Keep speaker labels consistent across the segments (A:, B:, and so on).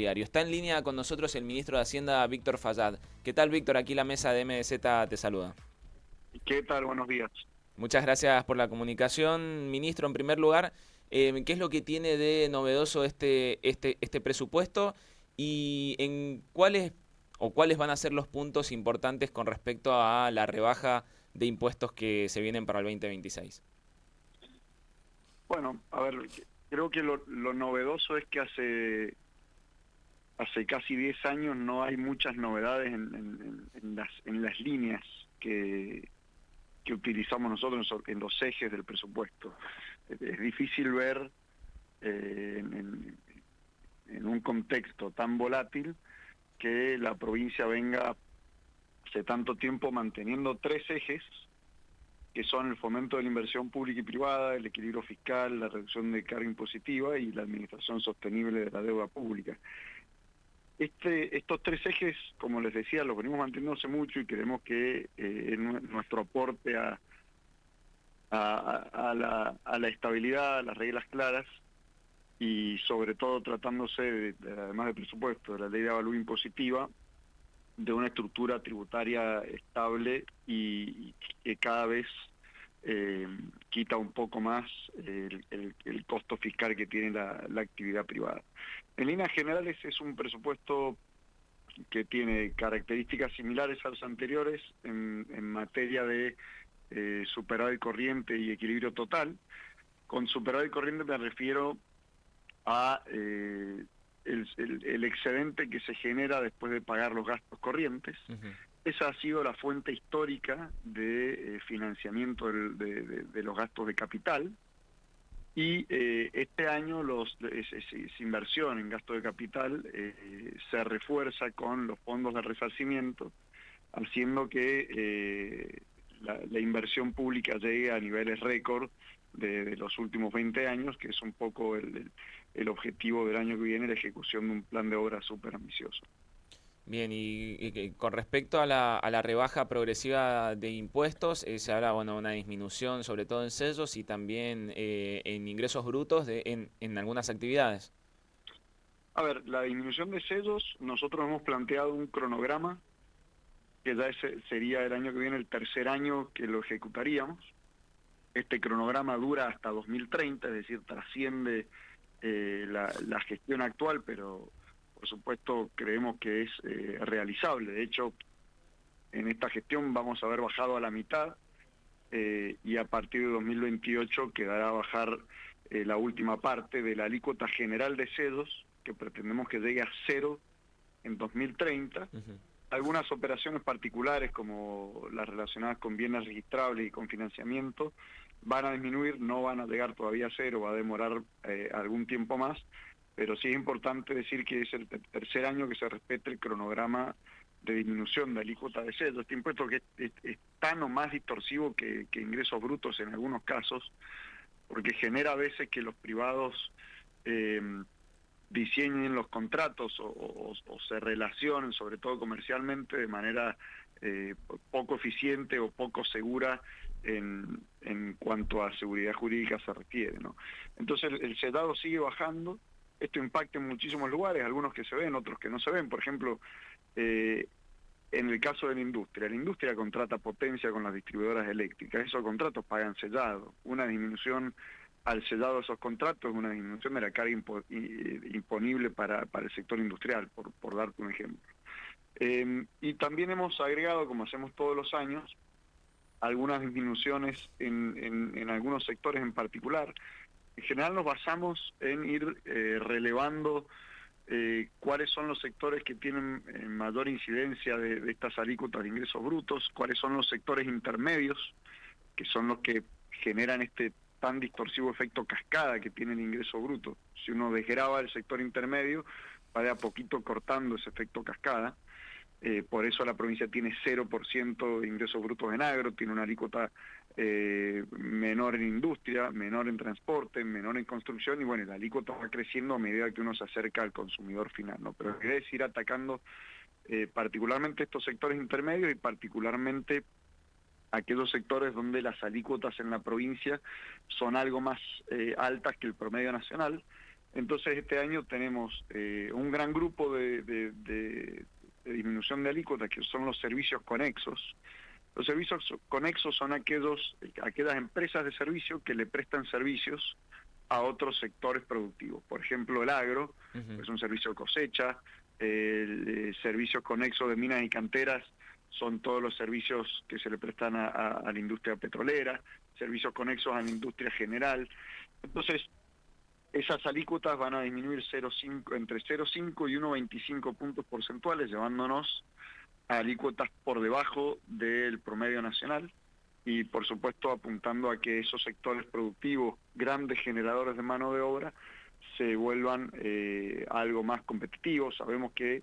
A: Diario. Está en línea con nosotros el ministro de Hacienda, Víctor Fayad. ¿Qué tal, Víctor? Aquí la mesa de MDZ te saluda.
B: ¿Qué tal? Buenos días.
A: Muchas gracias por la comunicación. Ministro, en primer lugar, ¿qué es lo que tiene de novedoso este presupuesto y en cuáles van a ser los puntos importantes con respecto a la rebaja de impuestos que se vienen para el 2026?
B: Bueno, a ver, creo que lo novedoso es que hace casi 10 años no hay muchas novedades en las líneas que utilizamos nosotros en los ejes del presupuesto. Es difícil ver eh, en, en- en un contexto tan volátil que la provincia venga hace tanto tiempo manteniendo tres ejes que son el fomento de la inversión pública y privada, el equilibrio fiscal, la reducción de carga impositiva y la administración sostenible de la deuda pública. Estos tres ejes, como les decía, los venimos manteniendo hace mucho y creemos que nuestro aporte a la estabilidad, a las reglas claras y sobre todo tratándose, además del presupuesto, de la ley de avalúo impositiva, de una estructura tributaria estable y que cada vez eh, quita un poco más el costo fiscal que tiene la actividad privada. En líneas generales es un presupuesto que tiene características similares a los anteriores en materia de superávit corriente y equilibrio total. Con superávit corriente me refiero a el excedente que se genera después de pagar los gastos corrientes.
A: Ujú.
B: Esa ha sido la fuente histórica de financiamiento de los gastos de capital y este año esa inversión en gasto de capital se refuerza con los fondos de resarcimiento, haciendo que la inversión pública llegue a niveles récord de los últimos 20 años, que es un poco el objetivo del año que viene, la ejecución de un plan de obra súper ambicioso.
A: Bien, y que con respecto a la rebaja progresiva de impuestos, se habla, bueno, una disminución sobre todo en sellos y también en ingresos brutos en algunas actividades.
B: A ver, la disminución de sellos, nosotros hemos planteado un cronograma que ya sería el año que viene el tercer año que lo ejecutaríamos. Este cronograma dura hasta 2030, es decir, trasciende la gestión actual, pero por supuesto creemos que es realizable. De hecho, en esta gestión vamos a haber bajado a la mitad y a partir de 2028 quedará bajar la última parte de la alícuota general de sellos, que pretendemos que llegue a cero en 2030.
A: Ujú.
B: Algunas operaciones particulares, como las relacionadas con bienes registrables y con financiamiento, van a disminuir, no van a llegar todavía a cero, va a demorar algún tiempo más, pero sí es importante decir que es el tercer año que se respete el cronograma de disminución de alícuota de sello. Este impuesto que es tan o más distorsivo que ingresos brutos en algunos casos, porque genera a veces que los privados eh, diseñen los contratos o se relacionen, sobre todo comercialmente, de manera poco eficiente o poco segura en cuanto a seguridad jurídica se refiere, ¿no? Entonces el sedado sigue bajando, esto impacta en muchísimos lugares, algunos que se ven, otros que no se ven. Por ejemplo, eh, en el caso de la industria contrata potencia con las distribuidoras eléctricas, esos contratos pagan sellado, una disminución al sellado de esos contratos es una disminución de la carga imponible para el sector industrial, por darte un ejemplo. Y también hemos agregado, como hacemos todos los años, algunas disminuciones en algunos sectores en particular. En general nos basamos en ir relevando cuáles son los sectores que tienen mayor incidencia de estas alícuotas de ingresos brutos, cuáles son los sectores intermedios, que son los que generan este tan distorsivo efecto cascada que tiene el ingreso bruto. Si uno desgrava el sector intermedio, va de a poquito cortando ese efecto cascada. Por eso la provincia tiene 0% de ingresos brutos en agro, tiene una alícuota menor en industria, menor en transporte, menor en construcción, y bueno, la alícuota va creciendo a medida que uno se acerca al consumidor final, ¿no? Pero la idea es ir atacando particularmente estos sectores intermedios y particularmente aquellos sectores donde las alícuotas en la provincia son algo más altas que el promedio nacional. Entonces este año tenemos un gran grupo de disminución de alícuotas, que son los servicios conexos. Los servicios conexos son aquellas empresas de servicio que le prestan servicios a otros sectores productivos. Por ejemplo, el agro, es un servicio de cosecha, servicios conexos de minas y canteras son todos los servicios que se le prestan a la industria petrolera, servicios conexos a la industria general. Entonces, esas alícuotas van a disminuir entre 0,5 y 1,25 puntos porcentuales, llevándonos a alícuotas por debajo del promedio nacional y, por supuesto, apuntando a que esos sectores productivos, grandes generadores de mano de obra, se vuelvan algo más competitivos. Sabemos que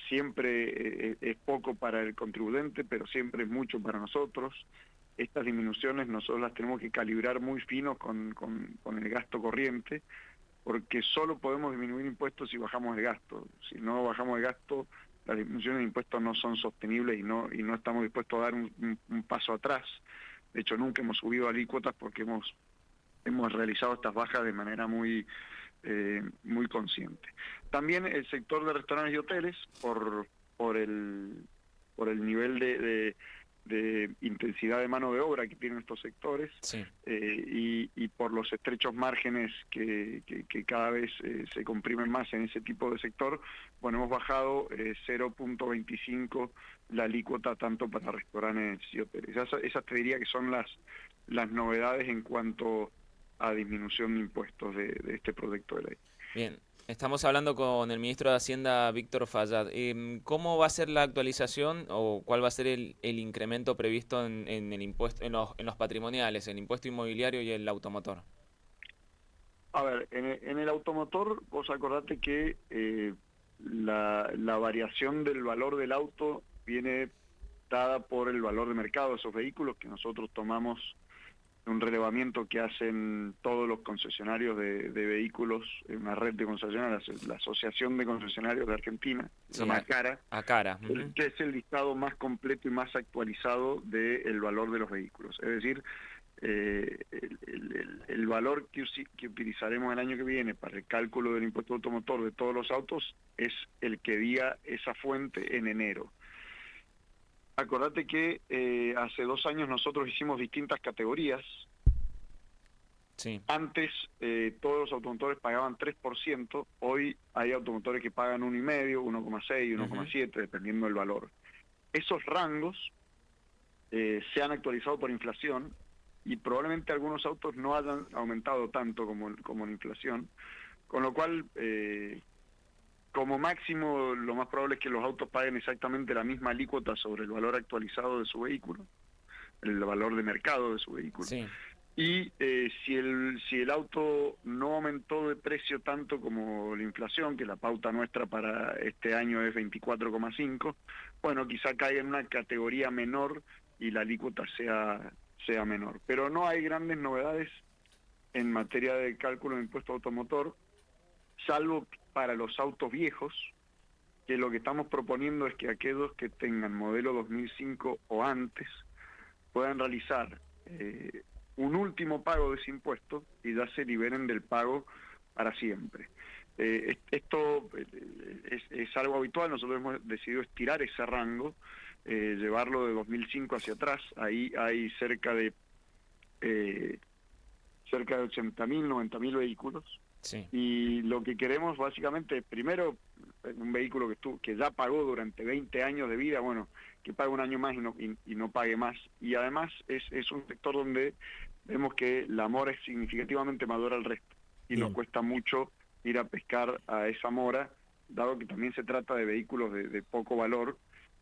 B: siempre es poco para el contribuyente, pero siempre es mucho para nosotros. Estas disminuciones nosotros las tenemos que calibrar muy finos con el gasto corriente, porque solo podemos disminuir impuestos si bajamos el gasto. Si no bajamos el gasto, las disminuciones de impuestos no son sostenibles y no estamos dispuestos a dar un paso atrás. De hecho, nunca hemos subido alícuotas porque hemos realizado estas bajas de manera muy consciente. También el sector de restaurantes y hoteles, por el nivel de intensidad de mano de obra que tienen estos sectores,
A: Sí.
B: Y por los estrechos márgenes que cada vez se comprimen más en ese tipo de sector, bueno, hemos bajado 0,25 la alícuota tanto para restaurantes y hoteles. Esas te diría que son las novedades en cuanto a disminución de impuestos de este proyecto de ley.
A: Bien, estamos hablando con el ministro de Hacienda, Víctor Fayad. ¿Cómo va a ser la actualización o cuál va a ser el incremento previsto en el impuesto, en los patrimoniales, el impuesto inmobiliario y el automotor?
B: A ver, en el automotor, vos acordate que la variación del valor del auto viene dada por el valor de mercado de esos vehículos, que nosotros tomamos un relevamiento que hacen todos los concesionarios de vehículos, una red de concesionarios, la Asociación de Concesionarios de Argentina, se llama ACARA,
A: ACARA.
B: que es el listado más completo y más actualizado del valor de los vehículos. Es decir, el valor que utilizaremos el año que viene para el cálculo del impuesto automotor de todos los autos es el que diga esa fuente en enero. Acordate que hace 2 años nosotros hicimos distintas categorías.
A: Sí.
B: Antes todos los automotores pagaban 3%, hoy hay automotores que pagan 1,5, 1,6, 1,7, dependiendo del valor. Esos rangos se han actualizado por inflación y probablemente algunos autos no hayan aumentado tanto como la inflación, con lo cual como máximo lo más probable es que los autos paguen exactamente la misma alícuota sobre el valor actualizado de su vehículo, el valor de mercado de su vehículo.
A: Sí.
B: Y si el auto no aumentó de precio tanto como la inflación, que la pauta nuestra para este año es 24,5, bueno, quizá caiga en una categoría menor y la alícuota sea menor. Pero no hay grandes novedades en materia de cálculo de impuesto automotor, salvo para los autos viejos, que lo que estamos proponiendo es que aquellos que tengan modelo 2005 o antes puedan realizar un último pago de ese impuesto y ya se liberen del pago para siempre. Esto es algo habitual, nosotros hemos decidido estirar ese rango, llevarlo de 2005 hacia atrás. Ahí hay cerca de 80.000, 90.000 vehículos.
A: Sí.
B: Y lo que queremos básicamente, primero, un vehículo que ya pagó durante 20 años de vida, bueno, que pague un año más y no pague más. Y además es un sector donde vemos que la mora es significativamente mayor al resto y
C: Bien.
B: nos cuesta mucho ir a pescar a esa mora, dado que también se trata de vehículos de poco valor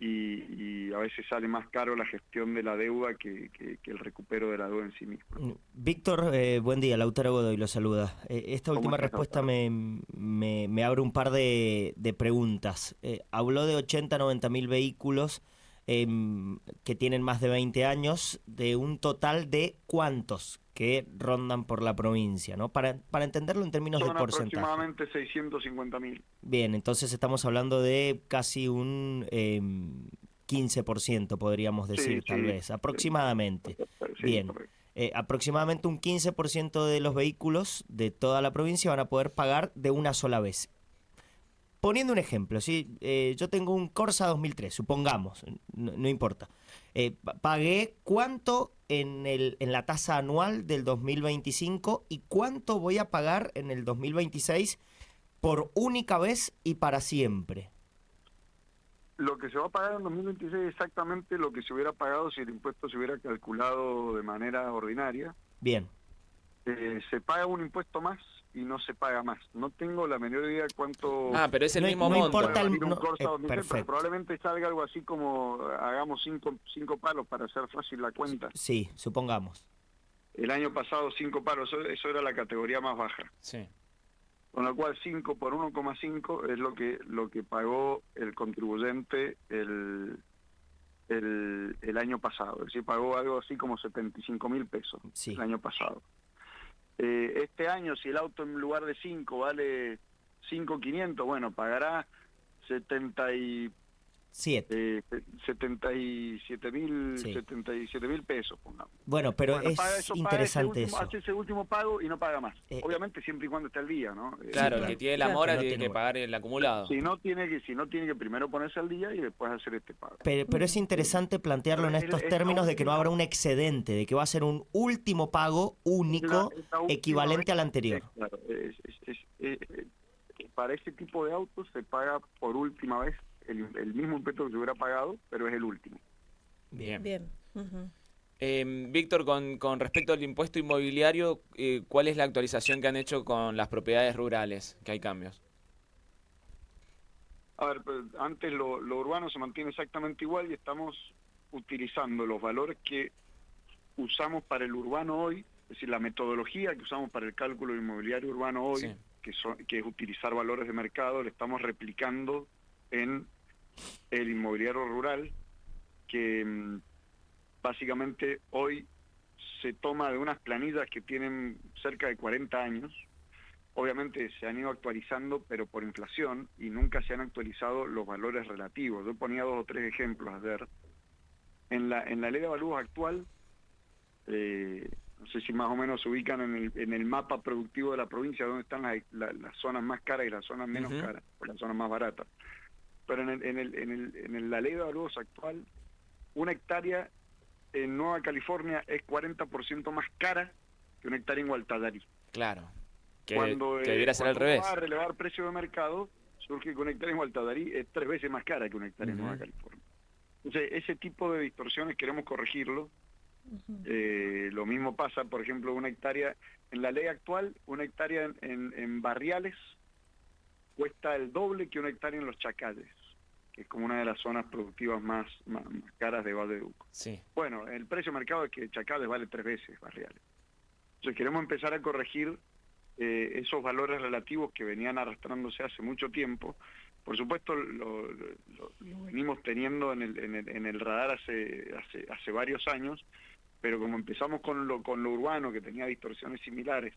B: y a veces sale más caro la gestión de la deuda que el recupero de la deuda en sí mismo.
C: Víctor, buen día, Lautaro Godoy lo saluda. Esta
B: ¿Cómo
C: última
B: estás,
C: respuesta
B: Lautaro?
C: me abre un par de preguntas. Habló de 80-90 mil vehículos que tienen más de 20 años, de un total de ¿cuántos que rondan por la provincia, ¿no? Para entenderlo en términos de
B: Son
C: porcentaje.
B: aproximadamente 650.000.
C: Bien, entonces estamos hablando de casi un 15%, podríamos decir,
B: Sí,
C: tal
B: sí,
C: vez, aproximadamente.
B: sí,
C: Bien.
B: correcto.
C: aproximadamente un 15% de los vehículos de toda la provincia van a poder pagar de una sola vez. Poniendo un ejemplo, ¿sí? Yo tengo un Corsa 2003, supongamos, no importa. Pagué cuánto en la tasa anual del 2025 y cuánto voy a pagar en el 2026 por única vez y para siempre.
B: Lo que se va a pagar en 2026 es exactamente lo que se hubiera pagado si el impuesto se hubiera calculado de manera ordinaria.
C: Bien.
B: Se paga un impuesto más y no se paga más. No tengo la menor idea cuánto...
A: Pero es el mismo
C: no
A: monto.
C: importa el...
B: un Corsa 2006, pero
C: perfecto.
B: probablemente salga algo así como hagamos cinco palos para hacer fácil la cuenta.
C: Sí, supongamos.
B: El año pasado 5 palos, eso era la categoría más baja.
A: Sí.
B: Con lo cual 5 por 1,5 es lo que pagó el contribuyente el año pasado. Es decir, pagó algo así como 75.000 pesos
C: Sí.
B: el año pasado. Este año, si el auto en lugar de 5 vale 5.500, bueno, pagará 77.000 pesos, pongamos.
C: Bueno, pero
B: Bueno,
C: es interesante eso.
B: Hace ese último pago y no paga más. Obviamente siempre y cuando esté al día, ¿no?
A: Claro, el que tiene la mora
C: Que no
A: tiene que
C: tiene
A: pagar el acumulado.
B: Si no tiene que primero ponerse al día y después hacer este pago.
C: Pero es interesante plantearlo en estos términos de que no habrá un excedente, de que va a ser un último pago único equivalente al anterior.
B: Claro, para ese tipo de autos se paga por última vez el mismo impuesto que se hubiera pagado, pero es el último.
A: Bien.
D: Ujú.
A: Víctor, con respecto al impuesto inmobiliario, ¿cuál es la actualización que han hecho con las propiedades rurales? Que hay cambios.
B: A ver, pues, antes lo urbano se mantiene exactamente igual y estamos utilizando los valores que usamos para el urbano hoy, es decir, la metodología que usamos para el cálculo inmobiliario urbano hoy,
A: Sí.
B: que es utilizar valores de mercado, le estamos replicando en el inmobiliario rural, que básicamente hoy se toma de unas planillas que tienen cerca de 40 años. Obviamente se han ido actualizando, pero por inflación, y nunca se han actualizado los valores relativos. Yo ponía 2 o 3 ejemplos a ver. En la ley de avalúos actual, no sé si más o menos se ubican en el mapa productivo de la provincia, donde están las zonas más caras y las zonas menos caras, o las zonas más baratas. Pero en la ley de avalúos actual, una hectárea en Nueva California es 40% más cara que una hectárea en Gualtallarí.
A: Claro. Que
B: Cuando
A: debiera ser al revés.
B: va a relevar precio de mercado, surge que una hectárea en Gualtallarí es 3 veces más cara que una hectárea en Nueva California. Entonces, ese tipo de distorsiones queremos corregirlo. Lo mismo pasa, por ejemplo, una hectárea, en la ley actual, una hectárea en barriales cuesta el doble que una hectárea en los chacales, que es como una de las zonas productivas más caras de Valledupar.
A: Sí.
B: Bueno, el precio de mercado es que chacales vale 3 veces barriales. Entonces queremos empezar a corregir esos valores relativos que venían arrastrándose hace mucho tiempo. Por supuesto, lo venimos teniendo en el radar hace varios años, pero como empezamos con lo urbano, que tenía distorsiones similares,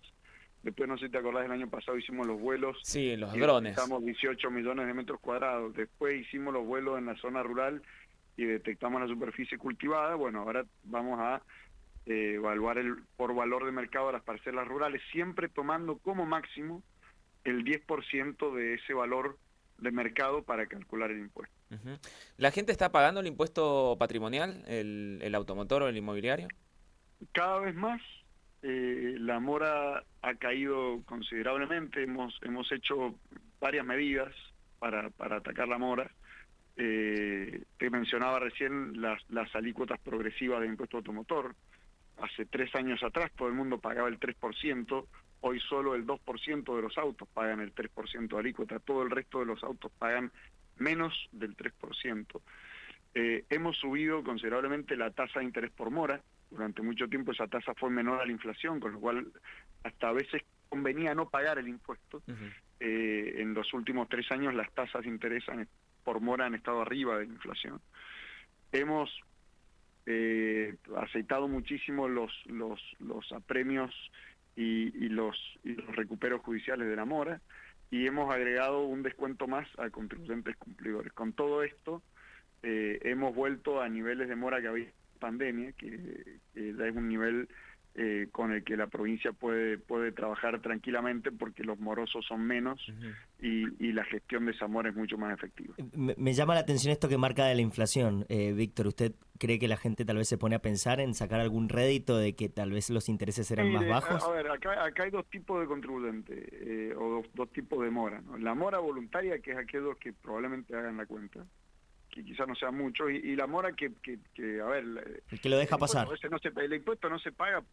B: después, no sé si te acordás, el año pasado hicimos los vuelos.
A: Sí, los
B: y
A: drones.
B: detectamos 18 millones de metros cuadrados. Después hicimos los vuelos en la zona rural y detectamos la superficie cultivada. Bueno, ahora vamos a evaluar por valor de mercado de las parcelas rurales, siempre tomando como máximo el 10% de ese valor de mercado para calcular el impuesto.
A: ¿La gente está pagando el impuesto patrimonial, el automotor o el inmobiliario?
B: Cada vez más la mora ha caído considerablemente. Hemos hecho varias medidas para atacar la mora. Te mencionaba recién las alícuotas progresivas de impuesto automotor. Hace 3 años atrás todo el mundo pagaba el 3%, hoy solo el 2% de los autos pagan el 3% de alícuota, todo el resto de los autos pagan menos del 3%. Hemos subido considerablemente la tasa de interés por mora. Durante mucho tiempo esa tasa fue menor a la inflación, con lo cual hasta a veces convenía no pagar el impuesto. En los últimos 3 años las tasas de interés por mora han estado arriba de la inflación. Hemos aceitado muchísimo los apremios y los recuperos judiciales de la mora, y hemos agregado un descuento más a contribuyentes cumplidores. Con todo esto hemos vuelto a niveles de mora que había en pandemia, que ya es un nivel con el que la provincia puede trabajar tranquilamente porque los morosos son menos y la gestión de Zamora es mucho más efectiva.
C: Me llama la atención esto que marca de la inflación, Víctor. ¿Usted cree que la gente tal vez se pone a pensar en sacar algún rédito de que tal vez los intereses eran más bajos?
B: A ver, acá hay dos tipos de contribuyentes o dos tipos de mora, ¿no? La mora voluntaria, que es aquellos que probablemente hagan la cuenta, que quizás no sea mucho, y la mora que a ver...
C: El que lo deja pasar.
B: El impuesto no se paga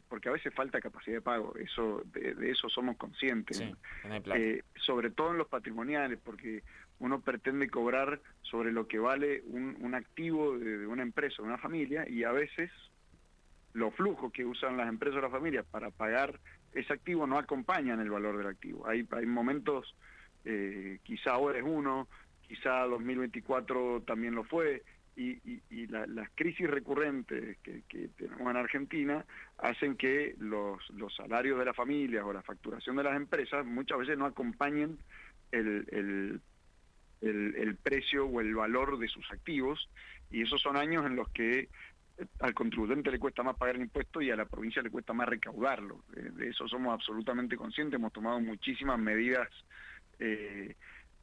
B: porque a veces falta capacidad de pago, eso de eso somos conscientes.
A: Sí, no hay plata.
B: Sobre todo en los patrimoniales, porque uno pretende cobrar sobre lo que vale un activo de una empresa, de una familia, y a veces los flujos que usan las empresas o las familias para pagar ese activo no acompañan el valor del activo. Hay momentos, quizá ahora es uno, quizá 2024 también lo fue, y las crisis recurrentes que tenemos en Argentina hacen que los salarios de las familias o la facturación de las empresas muchas veces no acompañen el precio o el valor de sus activos, y esos son años en los que al contribuyente le cuesta más pagar el impuesto y a la provincia le cuesta más recaudarlo. De eso somos absolutamente conscientes, hemos tomado muchísimas medidas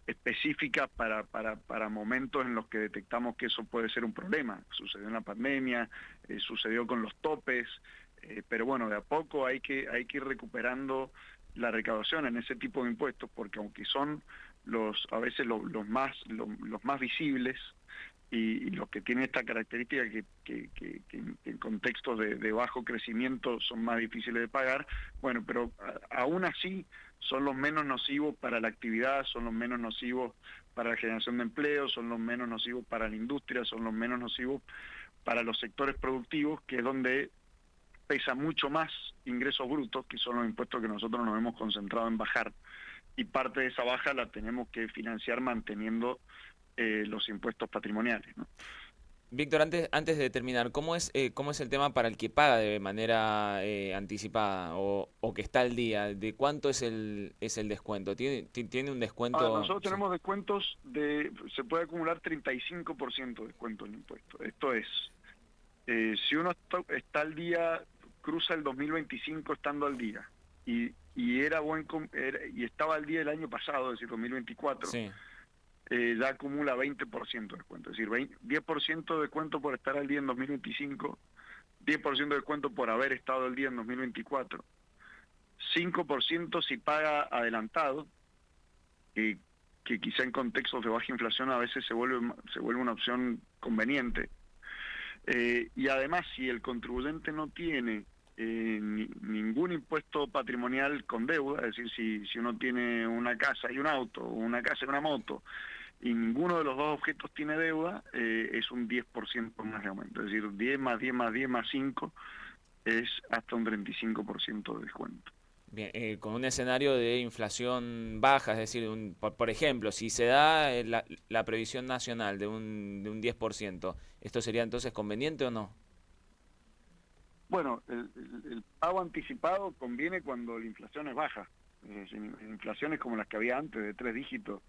B: específicas para momentos en los que detectamos que eso puede ser un problema. Sucedió en la pandemia, sucedió con los topes, pero bueno, de a poco hay que ir recuperando la recaudación en ese tipo de impuestos, porque aunque son a veces los más visibles y los que tienen esta característica que en contextos de bajo crecimiento son más difíciles de pagar, bueno, pero aún así son los menos nocivos para la actividad, son los menos nocivos para la generación de empleo, son los menos nocivos para la industria, son los menos nocivos para los sectores productivos, que es donde pesa mucho más ingresos brutos, que son los impuestos que nosotros nos hemos concentrado en bajar, y parte de esa baja la tenemos que financiar manteniendo los impuestos patrimoniales, ¿no?
A: Víctor, antes de terminar, ¿cómo es el tema para el que paga de manera anticipada o que está al día? ¿De cuánto es el descuento? ¿Tiene un descuento?
B: Nosotros tenemos descuentos se puede acumular 35% de descuento en impuesto. Esto es, si uno está al día, cruza el 2025 estando al día, y estaba al día el año pasado, es decir, 2024,
A: sí,
B: ya acumula 20% de descuento, es decir, 10% de descuento por estar al día en 2025, 10% de descuento por haber estado al día en 2024, 5% si paga adelantado, que quizá en contextos de baja inflación a veces se vuelve una opción conveniente, y además si el contribuyente no tiene ningún impuesto patrimonial con deuda, es decir, si uno tiene una casa y un auto, o una casa y una moto, y ninguno de los dos objetos tiene deuda, es un 10% más de aumento, es decir, 10 más 10 más 10 más 5 es hasta un 35% de descuento.
A: Bien, con un escenario de inflación baja, es decir, por ejemplo, si se da la previsión nacional de un 10%, ¿esto sería entonces conveniente o no?
B: Bueno, el pago anticipado conviene cuando la inflación es baja. Inflaciones como las que había antes, de 3 dígitos,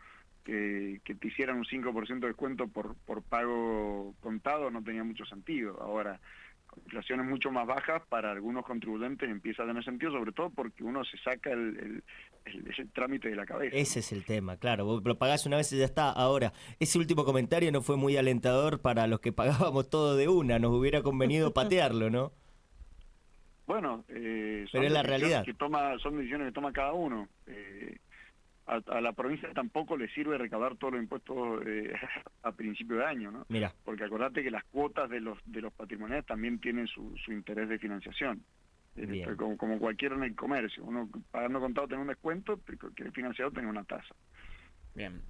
B: que te hicieran un 5% de descuento por pago contado, no tenía mucho sentido. Ahora, con inflaciones mucho más bajas, para algunos contribuyentes empieza a tener sentido, sobre todo porque uno se saca el trámite de la cabeza.
C: Ese es el tema, claro. Vos lo pagás una vez y ya está. Ahora, ese último comentario no fue muy alentador para los que pagábamos todo de una. Nos hubiera convenido patearlo, ¿no?
B: Bueno,
C: pero es la realidad.
B: Son decisiones que toma cada uno. A la provincia tampoco le sirve recaudar todos los impuestos a principio de año, ¿no?
C: Mira.
B: Porque acordate que las cuotas de los patrimoniales también tienen su interés de financiación. Como cualquiera en el comercio. Uno pagando contado tiene un descuento, pero que el financiado tenga una tasa.
A: Bien.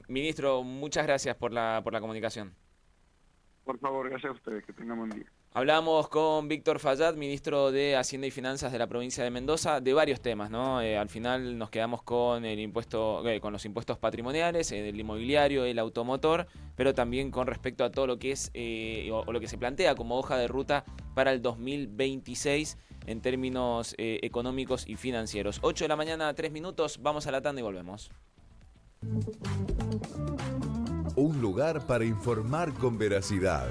A: Ministro, muchas gracias por la comunicación.
B: Por favor, gracias a ustedes, que tengan buen día.
A: Hablamos con Víctor Fallat, ministro de Hacienda y Finanzas de la provincia de Mendoza, de varios temas, ¿no? Al final nos quedamos con con los impuestos patrimoniales, el inmobiliario, el automotor, pero también con respecto a todo lo que es o lo que se plantea como hoja de ruta para el 2026 en términos económicos y financieros. 8 de la mañana, 3 minutos, vamos a la tanda y volvemos.
D: Un lugar para informar con veracidad.